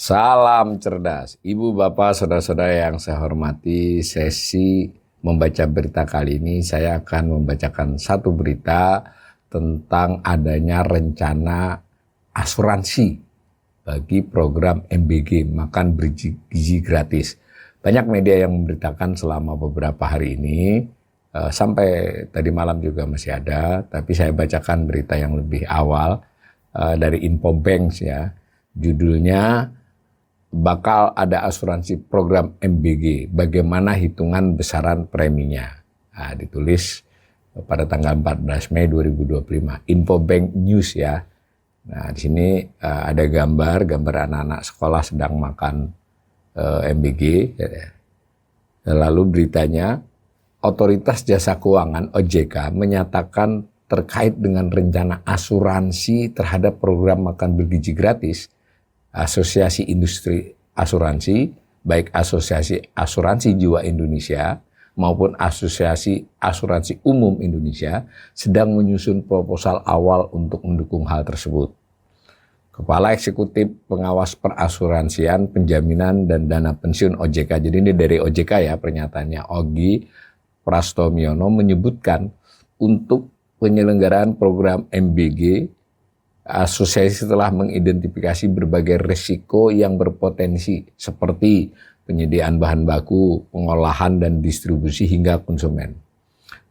Salam cerdas, Ibu, Bapak, Saudara-saudara yang saya hormati. Sesi membaca berita kali ini saya akan membacakan satu berita tentang adanya rencana asuransi bagi program MBG, makan bergizi gratis. Banyak media yang memberitakan selama beberapa hari ini, sampai tadi malam juga masih ada, tapi saya bacakan berita yang lebih awal dari Infobank ya. Judulnya, bakal ada asuransi program MBG, bagaimana hitungan besaran preminya. Nah, ditulis pada tanggal 14 Mei 2025, Infobank News ya. Nah, di sini ada gambar anak-anak sekolah sedang makan MBG. Lalu beritanya, Otoritas Jasa Keuangan OJK menyatakan terkait dengan rencana asuransi terhadap program makan bergizi gratis. Asosiasi Industri Asuransi, baik Asosiasi Asuransi Jiwa Indonesia maupun Asosiasi Asuransi Umum Indonesia sedang menyusun proposal awal untuk mendukung hal tersebut. Kepala Eksekutif Pengawas Perasuransian, Penjaminan dan Dana Pensiun OJK, jadi ini dari OJK ya pernyataannya, Ogi Prastomyono menyebutkan untuk penyelenggaraan program MBG, asosiasi telah mengidentifikasi berbagai risiko yang berpotensi seperti penyediaan bahan baku, pengolahan dan distribusi hingga konsumen.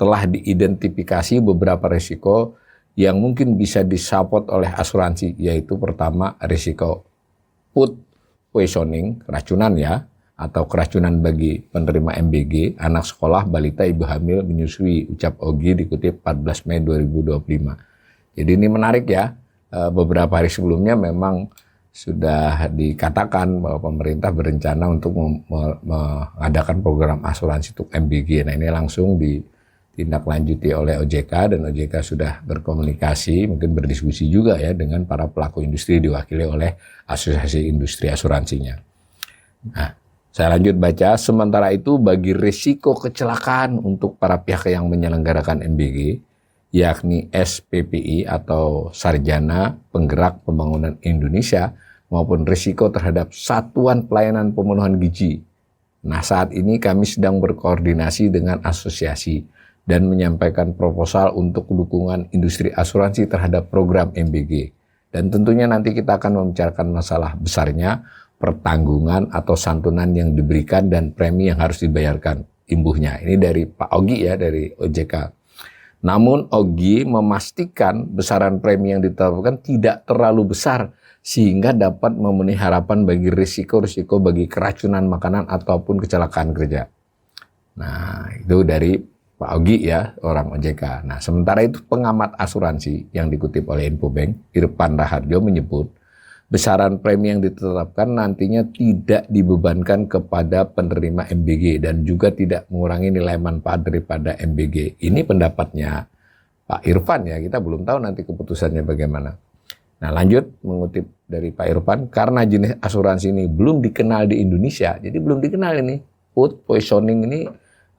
Telah diidentifikasi beberapa risiko yang mungkin bisa disupport oleh asuransi, yaitu pertama risiko food poisoning, keracunan ya, atau keracunan bagi penerima MBG, anak sekolah, balita, ibu hamil, menyusui, ucap Ogi dikutip 14 Mei 2025. Jadi ini menarik ya. Beberapa hari sebelumnya memang sudah dikatakan bahwa pemerintah berencana untuk mengadakan program asuransi untuk MBG. Nah, ini langsung ditindaklanjuti oleh OJK, dan OJK sudah berkomunikasi, mungkin berdiskusi juga ya dengan para pelaku industri diwakili oleh Asosiasi Industri Asuransinya. Nah, saya lanjut baca. Sementara itu, bagi risiko kecelakaan untuk para pihak yang menyelenggarakan MBG, yakni SPPI atau Sarjana Penggerak Pembangunan Indonesia, maupun risiko terhadap Satuan Pelayanan Pemenuhan Gizi. Nah, saat ini kami sedang berkoordinasi dengan asosiasi dan menyampaikan proposal untuk dukungan industri asuransi terhadap program MBG. Dan tentunya nanti kita akan membicarakan masalah besarnya, pertanggungan atau santunan yang diberikan dan premi yang harus dibayarkan imbuhnya. Ini dari Pak Ogi ya, dari OJK. Namun Ogi memastikan besaran premi yang ditetapkan tidak terlalu besar sehingga dapat memenuhi harapan bagi risiko-risiko bagi keracunan makanan ataupun kecelakaan kerja. Nah, itu dari Pak Ogi ya, orang OJK. Nah, sementara itu pengamat asuransi yang dikutip oleh Infobank, Irfan Raharjo, menyebut besaran premi yang ditetapkan nantinya tidak dibebankan kepada penerima MBG dan juga tidak mengurangi nilai manfaat daripada MBG. Ini pendapatnya Pak Irfan ya, kita belum tahu nanti keputusannya bagaimana. Nah, lanjut mengutip dari Pak Irfan, karena jenis asuransi ini belum dikenal di Indonesia, jadi belum dikenal ini. Food poisoning ini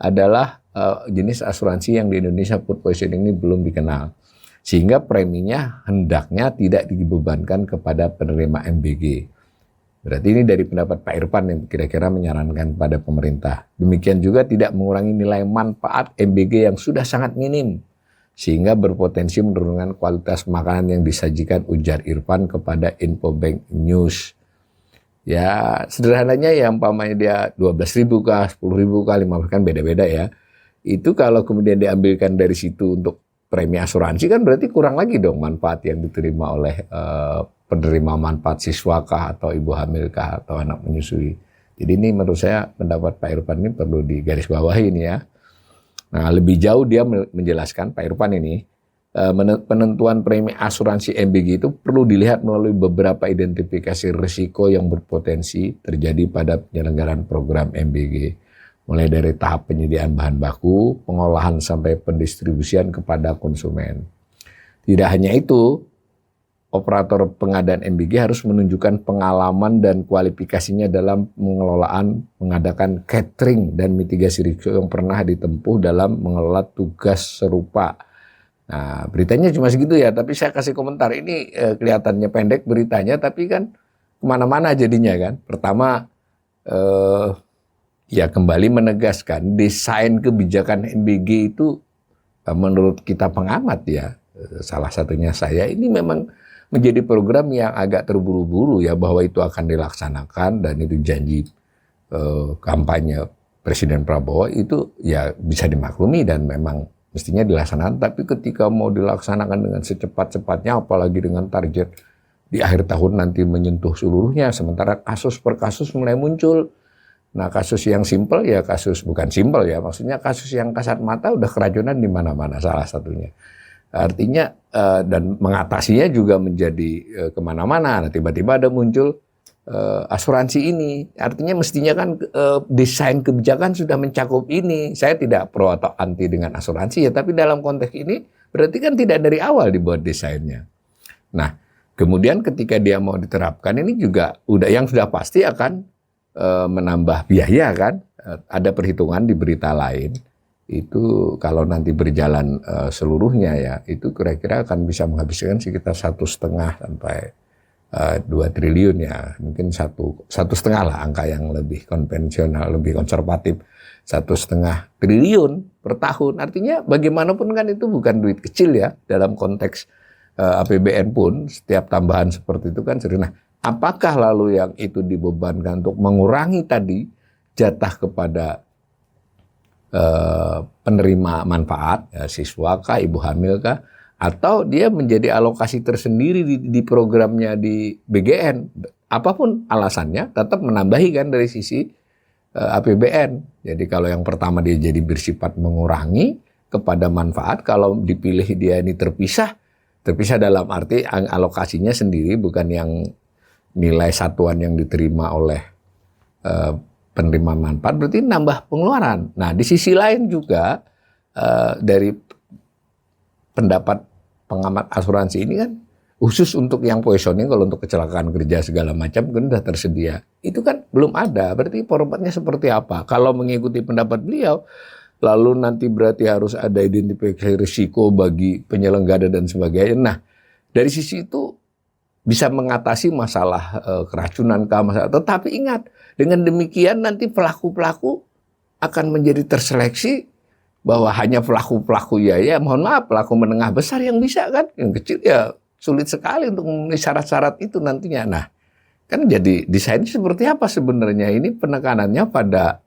adalah jenis asuransi yang di Indonesia, food poisoning ini belum dikenal. Sehingga preminya hendaknya tidak dibebankan kepada penerima MBG. Berarti ini dari pendapat Pak Irfan yang kira-kira menyarankan pada pemerintah. Demikian juga tidak mengurangi nilai manfaat MBG yang sudah sangat minim, sehingga berpotensi menurunkan kualitas makanan yang disajikan, ujar Irfan kepada Infobank News. Ya, sederhananya ya, umpamanya dia 12.000 kah, 10.000 kah, 15 kan beda-beda ya. Itu kalau kemudian diambilkan dari situ untuk premi asuransi kan berarti kurang lagi dong manfaat yang diterima oleh penerima manfaat siswa kah, atau ibu hamil kah, atau anak menyusui. Jadi ini menurut saya pendapat Pak Irfan ini perlu digarisbawahi ini ya. Nah, lebih jauh dia menjelaskan, Pak Irfan ini, penentuan premi asuransi MBG itu perlu dilihat melalui beberapa identifikasi risiko yang berpotensi terjadi pada penyelenggaraan program MBG. Mulai dari tahap penyediaan bahan baku, pengolahan sampai pendistribusian kepada konsumen. Tidak hanya itu, operator pengadaan MBG harus menunjukkan pengalaman dan kualifikasinya dalam pengelolaan, mengadakan catering dan mitigasi risiko yang pernah ditempuh dalam mengelola tugas serupa. Nah, beritanya cuma segitu ya, tapi saya kasih komentar. Ini kelihatannya pendek beritanya, tapi kan kemana-mana jadinya kan. Pertama, ya kembali menegaskan desain kebijakan MBG itu menurut kita pengamat ya, salah satunya saya, ini memang menjadi program yang agak terburu-buru ya, bahwa itu akan dilaksanakan dan itu janji kampanye Presiden Prabowo itu ya bisa dimaklumi dan memang mestinya dilaksanakan. Tapi ketika mau dilaksanakan dengan secepat-cepatnya, apalagi dengan target di akhir tahun nanti menyentuh seluruhnya, sementara kasus per kasus mulai muncul. Nah, kasus yang simpel ya kasus, bukan simpel ya, maksudnya kasus yang kasat mata udah keracunan di mana-mana salah satunya. Artinya dan mengatasinya juga menjadi kemana-mana. Nah, tiba-tiba ada muncul asuransi ini. Artinya mestinya kan desain kebijakan sudah mencakup ini. Saya tidak pro atau anti dengan asuransi ya, tapi dalam konteks ini berarti kan tidak dari awal dibuat desainnya. Nah, kemudian ketika dia mau diterapkan ini juga yang sudah pasti akan menambah biaya kan. Ada perhitungan di berita lain itu kalau nanti berjalan seluruhnya ya, itu kira-kira akan bisa menghabiskan sekitar 1,5 sampai 2 triliun ya, mungkin 1,5 lah angka yang lebih konvensional, lebih konservatif, 1,5 triliun per tahun. Artinya bagaimanapun kan itu bukan duit kecil ya dalam konteks APBN pun, setiap tambahan seperti itu kan serius. Nah, apakah lalu yang itu dibebankan untuk mengurangi tadi jatah kepada penerima manfaat, ya, siswa kah, ibu hamil kah, atau dia menjadi alokasi tersendiri di programnya di BGN, apapun alasannya tetap menambahi kan dari sisi APBN. Jadi kalau yang pertama dia jadi bersifat mengurangi kepada manfaat, kalau dipilih dia ini terpisah dalam arti alokasinya sendiri, bukan yang nilai satuan yang diterima oleh penerima manfaat, berarti nambah pengeluaran. Nah, di sisi lain juga dari pendapat pengamat asuransi ini kan khusus untuk yang poisoning, kalau untuk kecelakaan kerja segala macam kan sudah tersedia. Itu kan belum ada, berarti formatnya seperti apa? Kalau mengikuti pendapat beliau, lalu nanti berarti harus ada identifikasi risiko bagi penyelenggara dan sebagainya. Nah, dari sisi itu bisa mengatasi masalah keracunan masalah. Tetapi ingat, dengan demikian nanti pelaku-pelaku akan menjadi terseleksi, bahwa hanya pelaku-pelaku ya mohon maaf, pelaku menengah besar yang bisa kan, yang kecil ya sulit sekali untuk memenuhi syarat-syarat itu nantinya. Nah, kan jadi desainnya seperti apa sebenarnya? Ini penekanannya pada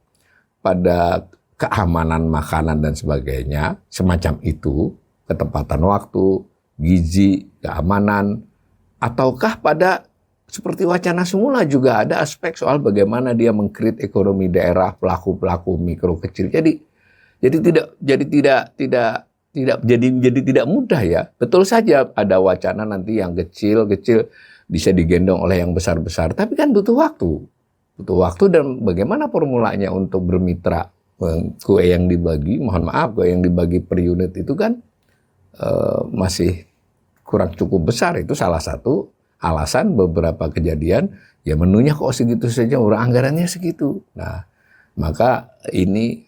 keamanan makanan dan sebagainya, semacam itu, ketepatan waktu, gizi, keamanan, ataukah pada seperti wacana semula juga ada aspek soal bagaimana dia meng-create ekonomi daerah, pelaku-pelaku mikro kecil. Jadi tidak mudah ya. Betul saja ada wacana nanti yang kecil-kecil bisa digendong oleh yang besar-besar, tapi kan butuh waktu. Butuh waktu dan bagaimana formulanya untuk bermitra. Kue yang dibagi, mohon maaf, kue yang dibagi per unit itu kan masih kurang cukup besar. Itu salah satu alasan beberapa kejadian, ya menunya kok segitu saja, orang anggarannya segitu. Nah, maka ini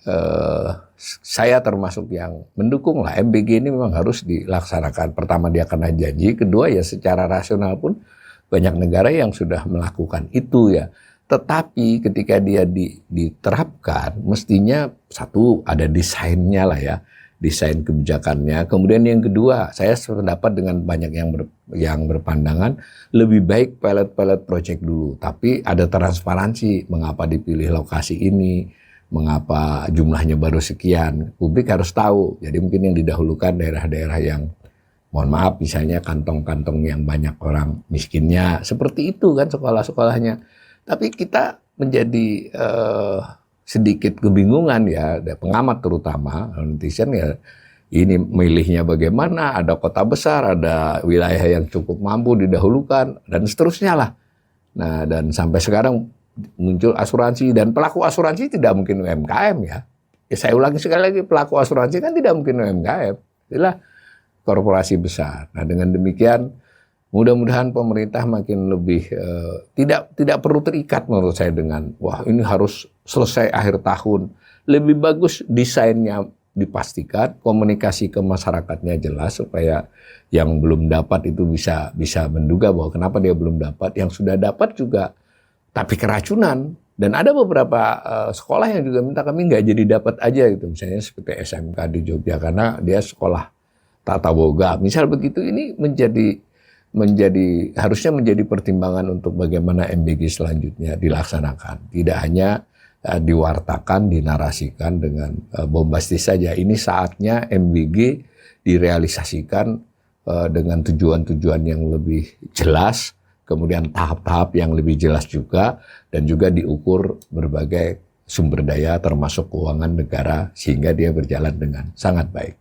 saya termasuk yang mendukung lah, MBG ini memang harus dilaksanakan. Pertama dia kena janji, kedua ya secara rasional pun banyak negara yang sudah melakukan itu ya. Tetapi ketika dia diterapkan, mestinya satu ada desainnya lah ya, desain kebijakannya. Kemudian yang kedua, saya sependapat dengan banyak yang berpandangan lebih baik pilot project dulu, tapi ada transparansi mengapa dipilih lokasi ini, mengapa jumlahnya baru sekian. Publik harus tahu. Jadi mungkin yang didahulukan daerah-daerah yang mohon maaf misalnya kantong-kantong yang banyak orang miskinnya, seperti itu kan sekolah-sekolahnya. Tapi kita menjadi sedikit kebingungan ya, ada pengamat terutama netizen ya, ini milihnya bagaimana, ada kota besar, ada wilayah yang cukup mampu didahulukan dan seterusnya lah. Nah, dan sampai sekarang muncul asuransi, dan pelaku asuransi tidak mungkin UMKM ya. Saya ulangi sekali lagi, pelaku asuransi kan tidak mungkin UMKM, itulah korporasi besar. Nah, dengan demikian mudah-mudahan pemerintah makin lebih tidak perlu terikat menurut saya dengan wah ini harus selesai akhir tahun. Lebih bagus desainnya dipastikan komunikasi ke masyarakatnya jelas supaya yang belum dapat itu bisa menduga bahwa kenapa dia belum dapat, yang sudah dapat juga tapi keracunan. Dan ada beberapa sekolah yang juga minta kami nggak jadi dapat aja gitu, misalnya seperti SMK di Jogja karena dia sekolah tata boga. Misal begitu, ini harusnya menjadi pertimbangan untuk bagaimana MBG selanjutnya dilaksanakan. Tidak hanya diwartakan, dinarasikan dengan bombastis saja. Ini saatnya MBG direalisasikan dengan tujuan-tujuan yang lebih jelas, kemudian tahap-tahap yang lebih jelas juga, dan juga diukur berbagai sumber daya termasuk keuangan negara sehingga dia berjalan dengan sangat baik.